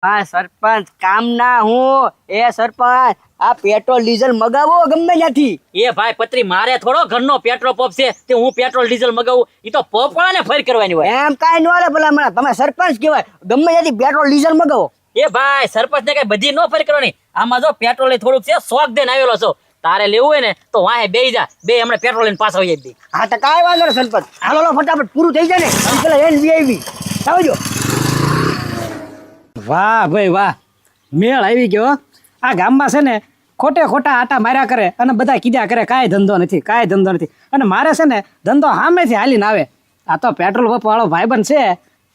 હા સરપંચ કામ ના હું સરપંચ આ પેટ્રોલ ડીઝલ મગાવો ગમે ત્યાંથી. એ ભાઈ પત્રી મારે થોડો ઘરનો પેટ્રોલ પંપ છે તે હું પેટ્રોલ ડીઝલ મગાવું? ઈ તો પંપ વાળાને ફેર કરવાની હોય. એમ કાઈ ન હાલે ભલા મને, તમે સરપંચ કહેવાય, ગમે ત્યાંથી પેટ્રોલ ડીઝલ મગાવો. એ ભાઈ સરપંચ ને કઈ બધી નો ફેર કરવાની. આમાં જો પેટ્રોલ ની થોડુંક છે, શોખ દઈને આવેલો છો. તારે લેવું હોય ને તો વાહે બેહી જા, બે હમણાં પેટ્રોલ લઈને પાછા આવી જાય. હા તો કાંઈ વાંધો નહીં સરપંચ, હાલો લો ફટાફટ પૂરું થઈ જાય ને પેલા એન વીઆઈવી આવજો. વાહ ભાઈ વાહ, મેળ આવી ગયો. આ ગામમાં છે ને ખોટે ખોટા આટા માર્યા કરે અને બધા કીધા કરે કાંઈ ધંધો નથી, કાંઈ ધંધો નથી. અને મારે છે ને ધંધો સામેથી હાલીને આવે. આ તો પેટ્રોલ પંપ વાળો ભાઈબંધ છે,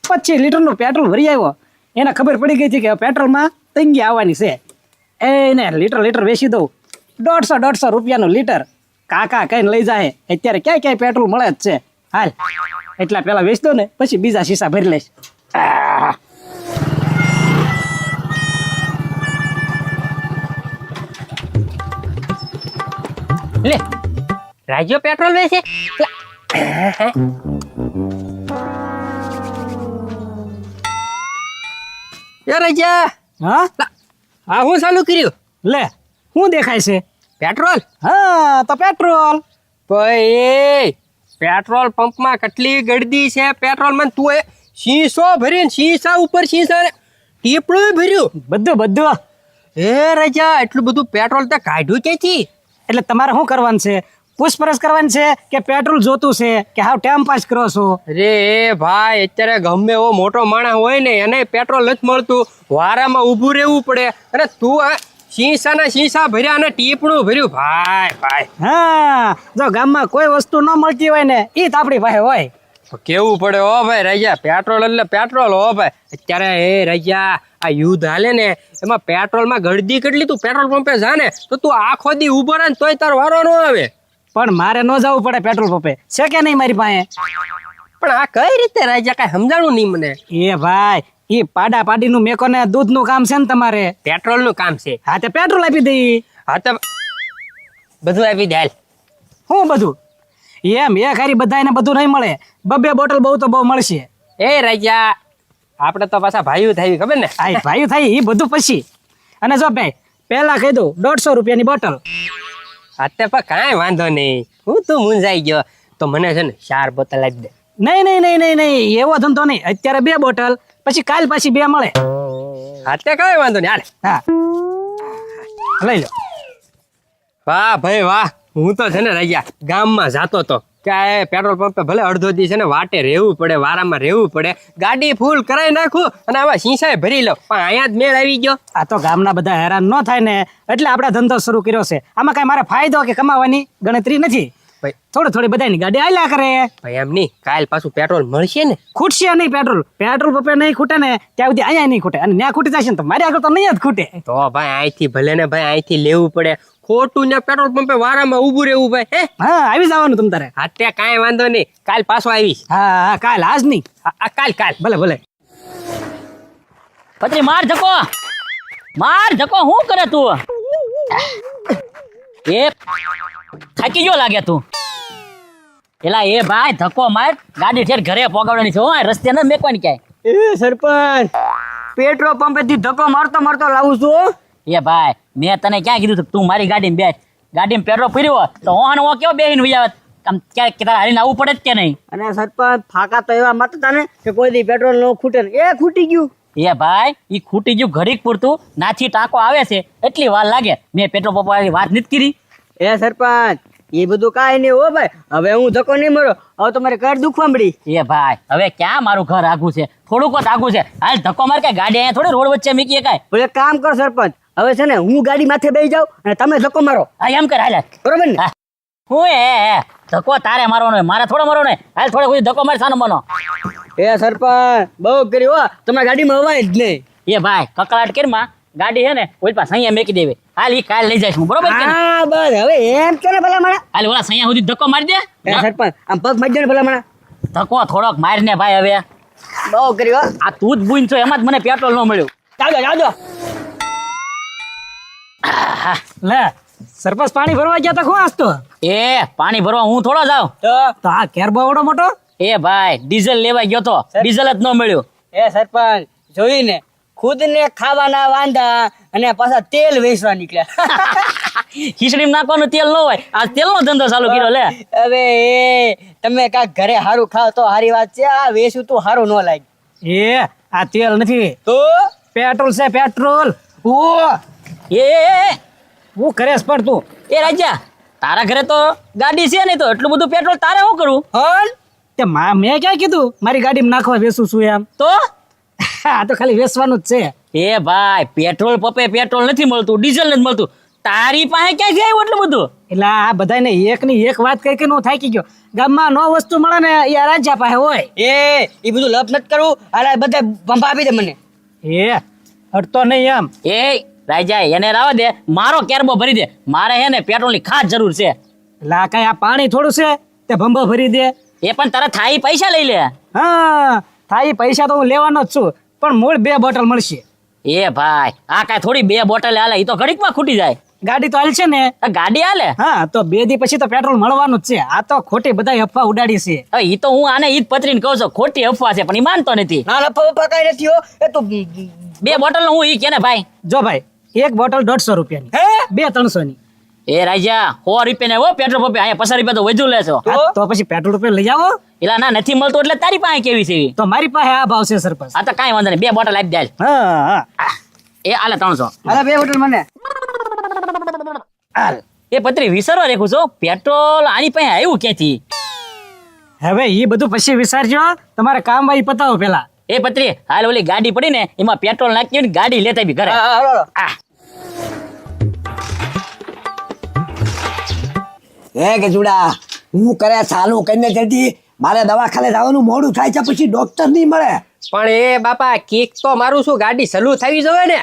25 લીટરનું પેટ્રોલ ભરી આવ્યો. એને ખબર પડી ગઈ હતી કે પેટ્રોલમાં તંગી આવવાની છે. એને લીટર વેચી દઉં, 150 રૂપિયાનું લીટર. કાકા કઈને લઈ જાય. અત્યારે ક્યાંય ક્યાંય પેટ્રોલ મળે જ છે. હાલ એટલા પેલા વેચ દો ને, પછી બીજા શીશા ભરી લઈશ. લે રાજ્યો પેટ્રોલ વેચે. રાજા હા હા હું ચાલુ કર્યું? લે શું દેખાય છે? પેટ્રોલ? હા તો પેટ્રોલ. ભાઈ પેટ્રોલ પંપમાં કેટલી ગળદી છે પેટ્રોલમાં. તું એ શીશો ભરીને શીશા ઉપર શીશા ટીપડું ભર્યું બધું હે રાજા, એટલું બધું પેટ્રોલ તે કાઢ્યું ક્યાંથી? એટલે તમારે શું કરવાનું છે? પૂછપરછ કરવાની છે કે પેટ્રોલ જોતું છે કે હાવ ટાઈમ પાસ કરો છો? અરે ભાઈ અત્યારે ગમે એવો મોટો માણસ હોય ને એને પેટ્રોલ નથી મળતું, વારામાં ઊભું રહેવું પડે. અને તું આ શીશાના શીશા ભર્યા અને ટીપડું ભર્યું. ભાઈ હા, જો ગામમાં કોઈ વસ્તુ ન મળતી હોય ને એ તો આપણી પાસે હોય. કેવું પડે હો ભાઈ રાજા, પેટ્રોલ એટલે પેટ્રોલ હો ભાઈ. અત્યારે એ રાજા આ યુદ્ધ હાલે ને એમાં પેટ્રોલમાં ગળદી કેટલી. તું પેટ્રોલ પંપે જા ને તો તું આખો દી ઉભો રહે ને તોય તારો વારો ન આવે. પણ મારે ન જવું પડે પેટ્રોલ પંપે, છે કે નહીં મારી પાસે? પણ આ કઈ રીતે રાજા, કઈ સમજાણું નહીં મને. એ ભાઈ એ પાડા પાડીનું મેકો ને દૂધનું કામ છે ને તમારે. પેટ્રોલ નું કામ છે. હા તે પેટ્રોલ આપી દઈ. હા તો બધું આપી દે. શું બધું? એમ એ ખાલી બધાને બધું નહીં મળે, 2 બોટલ બહુ તો બહુ મળશે. એ રાજા આપણે તો પાછા ભાઈઓ થાય ખબર ને. આ ભાઈ થાય એ બધું પછી. અને જો ભાઈ પહેલા કહી દઉં 150 રૂપિયાની બોટલ. અત્યારે પણ કાંઈ વાંધો નહીં, હું તું મૂંઝાઈ ગયો તો મને છે ને 4 બોટલ આપી દે. નહીં એવો ધંધો નહીં. અત્યારે 2 બોટલ, પછી કાલ પાછી 2 મળે. અત્યારે કાંઈ વાંધો નહીં હાલે. હા લઈ લો. વાહ ભાઈ વાહ, હું તો છે ને રાજા ગામમાં જાતો તો કે પેટ્રોલ પંપે ભલે અડધો દી છે ને વાટે રહેવું પડે, વારામાં રહેવું પડે, ગાડી ફૂલ કરાવી નાખું અને આવા શીશાએ ભરી લો. પણ અહીંયા જ મેળ આવી ગયો. આ તો ગામના બધા હેરાન ન થાય ને એટલે આપણે ધંધો શરૂ કર્યો છે. આમાં કઈ મારે ફાયદો કે કમાવાની ગણતરી નથી. ભાઈ થોડી બધાની ગાડી આલ્યા કરે. ભાઈ એમ નહીં, કાલ પાછું પેટ્રોલ મળશે ને. ખૂટશે નહીં પેટ્રોલ પંપે નહીં ખૂટે ને ત્યાં સુધી અહીંયા નહીં ખૂટે. અને ત્યાં ખૂટી જશે ને તો મારી આગળ તો નહીં જ ખૂટે. તો ભાઈ અહીંથી ભલે ને ભાઈ અહીંથી લેવું પડે, ખોટું ને પેટ્રોલ પંપે વારામાં ઊભું રહેવું ભાઈ. હે હા આવી જવાનું તમ તારે. અત્યારે કાંઈ વાંધો નહીં, કાલ પાછો આવીશ. હા કાલ આજ નહીં. કાલ ભલે. પત્રી માર ધક્કો શું કરે તું? એ થાકી ગયો લાગે તું. એલા એ ભાઈ ધક્કો માર, ગાડી ઠેર ઘરે પોગાડવાની છે. હો રસ્તે ન મેકવાની ક્યાંય. સરપંચ પેટ્રોલ પંપેથી ધક્કો મારતો લાવું છું. એ ભાઈ મેં તને ક્યાં કીધું તું તું મારી ગાડીમાં બેસ. ગાડીમાં પેટ્રોલ પૂર્યો તો હું કેવો બેહીને વિજાવત? આમ ક્યાંક તારે હાલીને આવવું પડે જ કે નહીં? અને સરપંચ ફાકા તો એવા મારતા ને કે કોઈ દી પેટ્રોલ ન ખૂટે ને. એ ખૂટી ગયું. એ ભાઈ ઈ ખૂટી ગયું ઘડીક પૂરતું, નાથી ટાંકો આવે છે એટલી વાર લાગે. મેં પેટ્રોલ પંપ વાળી વાત નથી કરી. એ સરપંચ એ બધું કાંઈ નહીં હો ભાઈ, હવે હું ધક્કો નહીં મારો. હવે તમારે કર દુખવા મળી. એ ભાઈ હવે ક્યાં મારું ઘર આગું છે? થોડુંક જ આગું છે. હાલ ધક્કો માર કે ગાડી અહીંયા થોડી રોડ વચ્ચે મૂકીએ કાંઈ. ભલે કામ કરો સરપંચ, હવે છે ને હું ગાડી માથે બેસી જાઉં અને તમે ધક્કો મારો. હા એમ કર હાલ. બરોબર ને? હું ધક્કો તારે મારવાનો હોય, મારે થોડો મારવાનો હોય. હાલ થોડો કોઈ ધક્કો મારી સાનો બનો. એ સરપંચ બહુ કરી હો, તમારી ગાડીમાં હવાય જ નહીં. એ ભાઈ કકડાટ કરીમાં ગાડી છે ને ઓલી પાસે અહીંયા મેકી દેવી. હાલ ઈ કાલ લઈ જઈશ હું, બરોબર કે? હા બસ હવે એમ કે ને ભલા માણા. હાલ ઓલા સૈયા સુધી ધક્કો મારી દે. એ સરપંચ આમ પગ મારી દે ને ભલા માણા. ધક્કો થોડોક મારીને ભાઈ હવે. બહુ કરી હો. આ તું જ બુન છો એમાં જ મને પેટ્રોલ ન મળ્યું. જાજો લે સરપંચ પાણી ભરવા ગયા તા. શું આસતો? એ પાણી ભરવા હું થોડો જાઉં તો આ કેર બવડો મોટો. એ ભાઈ ડીઝલ લેવા ગયો તો ડીઝલ જ ન મળ્યું. એ સરપંચ જોઈને ખુદને ખાવાના વાંધા અને પાછા તેલ વેચવા નીકળ્યા. ખીચડીમાં નાખવાનું તેલ ન હોય, આ તેલનો ધંધો ચાલુ કર્યો લે. હવે તમે કાંઈક ઘરે સારું ખાવ તો સારી વાત છે. આ વેચું તું સારું ન લાગે. એ આ તેલ નથી, તો પેટ્રોલ છે પેટ્રોલ. ઓ એ હું કરેશ પણ તું એ રાજા, તારા ઘરે તો ગાડી છે નહીં તો એટલું બધું પેટ્રોલ તારે શું કરવું? હન તે મેં ક્યાં કીધું મારી ગાડીમાં નાખવા વેચું છું એમ. તો આ તો ખાલી વેચવાનું જ છે. એ ભાઈ, પેટ્રોલ પંપે પેટ્રોલ નથી મળતું, ડીઝલ નથી મળતું, તારી પાસે ક્યાં જાય એટલું બધું? એટલે આ બધાને એકની એક વાત કઈ કે નો થાકી ગયો. ગામમાં નો વસ્તુ મળે ને એ આ રાજા પાસે હોય. એ બધું લપ નથી કરવું. હાલા બધા ભંભા આપી દે મને. એ હટતો નહીં એમ. એ રાજા, એને રાવા દે, મારો કેરબો ભરી દે. મારે હે ને પેટ્રોલની ખાસ જરૂર છે. એટલે આ કઈ આ પાણી થોડું છે તે ભંભો ભરી દે. એ પણ તારા થાઈ પૈસા લઈ લે. હા થાય પૈસા તો હું લેવાનો જ છું, પણ મૂળ 2 બોટલ મળશે. એ ભાઈ, આ કાંઈ થોડી 2 બોટલ હાલે, એ તો ઘડીકમાં ખૂટી જાય. ગાડી તો હાલ છે ને. આ ગાડી હાલે. હા તો 2 દી પછી તો પેટ્રોલ મળવાનું જ છે. આ તો ખોટી બધા અફવા ઉડાડી છે. હવે ઈ તો હું આને ઈ જ પતરીને કહું છું, ખોટી અફવા છે, પણ ઈ માનતો નથી. ના લફા બફા કાંઈ નથી હો. એ તો 2 બોટલ હું ઈ કે ને ભાઈ. જો ભાઈ, 1 બોટલ 150 રૂપિયાની, હે 2 300 ની. એ રાજા, 100 રૂપિયા ને પેટ્રોલ પંપે અહીંયા 50 રૂપિયા તો વધુ લેશો. તો પછી પેટ્રોલ રૂપિયા લઈ આવો. એલા ના નથી મળતું એટલે તારી પાસે કેવી છે ઈ? તો મારી પાસે આ ભાવ છે સરપંચ. આ તો કાંઈ વાંધો નહીં, 2 બોટલ આપી દે. હા હા એ આલે 300. હાલા 2 બોટલ મને. હાલ. એ પતરી વિસરવા રેખું છો, પેટ્રોલ આની પાસે આવ્યું ક્યાંથી? હવે એ બધું પછી વિચારજો, તમારે કામ વાળી પતાવો પેલા. એ પતરી હાલ, ઓલી ગાડી પડી ને એમાં પેટ્રોલ નાખી ગાડી લેતા બી ઘરે. હા હાલો હાલો. આ હે ગજુડા, હું કરે ચાલુ કરીને જલ્દી, મારે દવાખાને જવાનું મોડું થાય છે, પછી ડોક્ટર નહીં મળે. પણ એ બાપા કિક તો મારું શું, ગાડી સલું થવી જોઈએ ને.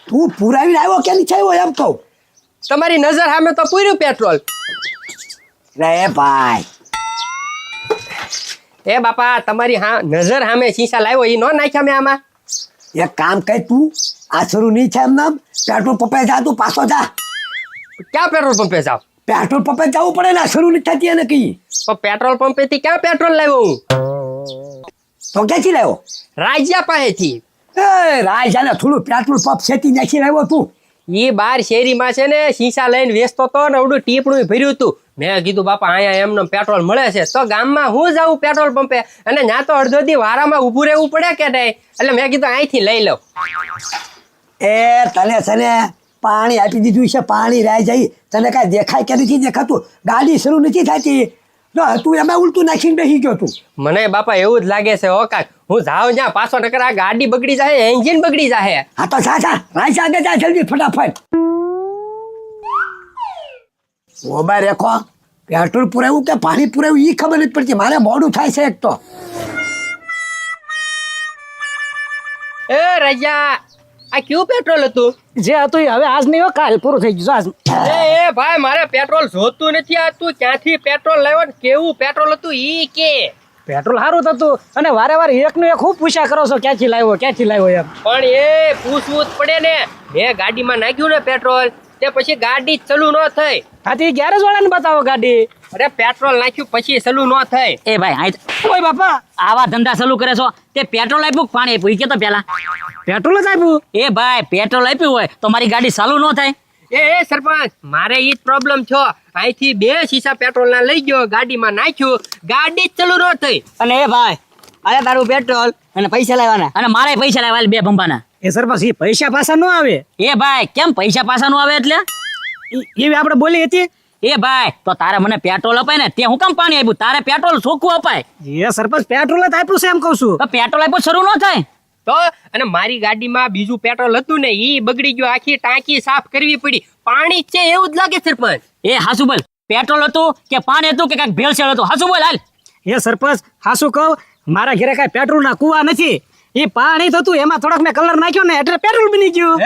તું પુરાવીને આવ્યો કે નહીં થયો એમ કહું. તમારી નજર સામે તો પૂર્યું પેટ્રોલ. રે ભાઈ, એ બાપા, તમારી નજર સામે શીશા લાવ્યો એ નો નાખ્યા મેં આમાં. એક કામ કર, તું આ શરૂ નહીં છે એમ નામ, પેટ્રોલ પંપે જા, તું પાછો જા. ક્યાં પેટ્રોલ પંપે જાવ? પેટ્રોલ પંપે જવું પડે ને, શરૂ નહીં થતી એને કઈ. પણ પેટ્રોલ પંપે થી ક્યાં પેટ્રોલ લાવ્યો હું? તો ક્યાંથી લાવ્યો? રાજ્યા પાસેથી. એ રાજાને થોડું પેટ્રોલ પંપ છેતી નાખી લાવ્યો તું. ઈ બાર શેરીમાં છે ને શીશા લઈને વેચતો તો ને, આવડું ટીપણું ભર્યું હતું. મેં કીધું બાપા અહીંયા એમને પેટ્રોલ મળે છે તો ગામમાં હું જાઉં પેટ્રોલ પંપે, અને ત્યાં તો અડધો દી વારામાં ઊભું રહેવું પડે કે નહીં, એટલે મેં કીધું અહીંથી લઈ લઉં. એ તને છે ને પાણી આપી દીધું છે, પાણી રાઈ જાય, તને કાંઈ દેખાય કે નથી દેખાતું? ગાડી શરૂ નથી થતી, તો તું એમાં ઉલટું નાખીને બેસી ગયો તું. મને બાપા એવું જ લાગે છે હો કાક, હું જાઉં જ્યાં પાછો નકર આ ગાડી બગડી જાય, એન્જિન બગડી જાય. હા તો જા જા, રાઈ આગળ જા જલ્દી ફટાફટ. મોબાઈલ રેખો, પેટ્રોલ પુરાવું કે પાણી પુરાવું એ ખબર નથી પડતી, મારે મોડું થાય છે એક તો. એ રજા, આ કયું પેટ્રોલ હતું? જે હતું એ હવે આજ નહીં હો, કાલ પૂરું થઈ ગયું. આજ એ ભાઈ, મારે પેટ્રોલ જોતું નથી. આ તું ક્યાંથી પેટ્રોલ લાવ્યો ને કેવું પેટ્રોલ હતું ઈ કે? પેટ્રોલ સારું થતું, અને વારે વારે એકનું એક ખૂબ પૂછ્યા કરો છો ક્યાંથી લાવ્યો એમ. પણ એ પૂછવું જ પડે ને. મેં ગાડીમાં નાખ્યું ને પેટ્રોલ, તે પછી ગાડી જ ચાલુ ન થઈ. હાથી ગેરેજ વાળાને બતાવો ગાડી. અરે પેટ્રોલ નાખ્યું પછી ચાલુ ન થઈ. એ ભાઈ, ઓય બાપા, આવા ધંધા ચાલુ કરે છો, તે પેટ્રોલ આપ્યું કે પાણી આપ્યું ઈ કે તો પેલા? પેટ્રોલ જ આપ્યું. એ ભાઈ, પેટ્રોલ આપ્યું હોય તો મારી ગાડી ચાલુ ન થાય. એ સરપંચ, મારે ઈ જ પ્રોબ્લેમ છો. અહીંથી 2 શીશા પેટ્રોલ ના લઈ ગયો, ગાડીમાં નાખ્યું, ગાડી જ ચાલુ ન થઈ. અને એ ભાઈ, આલે તારું પેટ્રોલ અને પૈસા લેવાના. અને મારે પૈસા લેવા 2 ભંભાના. એ સરપંચ એ પૈસા પાછા ન આવે. એ ભાઈ, કેમ પૈસા પાછા નું આવે એટલે? એવી આપણે બોલી હતી. એ ભાઈ, તો તારે મને પેટ્રોલ અપાય ને, તે હું કામ પાણી આપ્યું? તારે પેટ્રોલ ચોખ્ખું અપાય. એ સરપંચ પેટ્રોલ જ આપ્યું છે એમ કહું છું. તો પેટ્રોલ આપ્યું શરૂ ન થાય? તો અને મારી ગાડીમાં બીજું પેટ્રોલ હતું ને, ઈ બગડી ગયું, આખી ટાંકી સાફ કરવી પડી. પાણી જ છે એવું જ લાગે સરપંચ. એ હાસુ બોલ, પેટ્રોલ હતું કે પાણી હતું કે કાંઈક ભેળસેળ હતું? હાસુ બોલ હાલ. એ સરપંચ હાસું કહું, મારા ઘરે કાંઈ પેટ્રોલ ના કુવા નથી. એ પાણી થતું, એમાં થોડોક મેં કલર નાખ્યો ને એટલે પેટ્રોલ બની ગયું.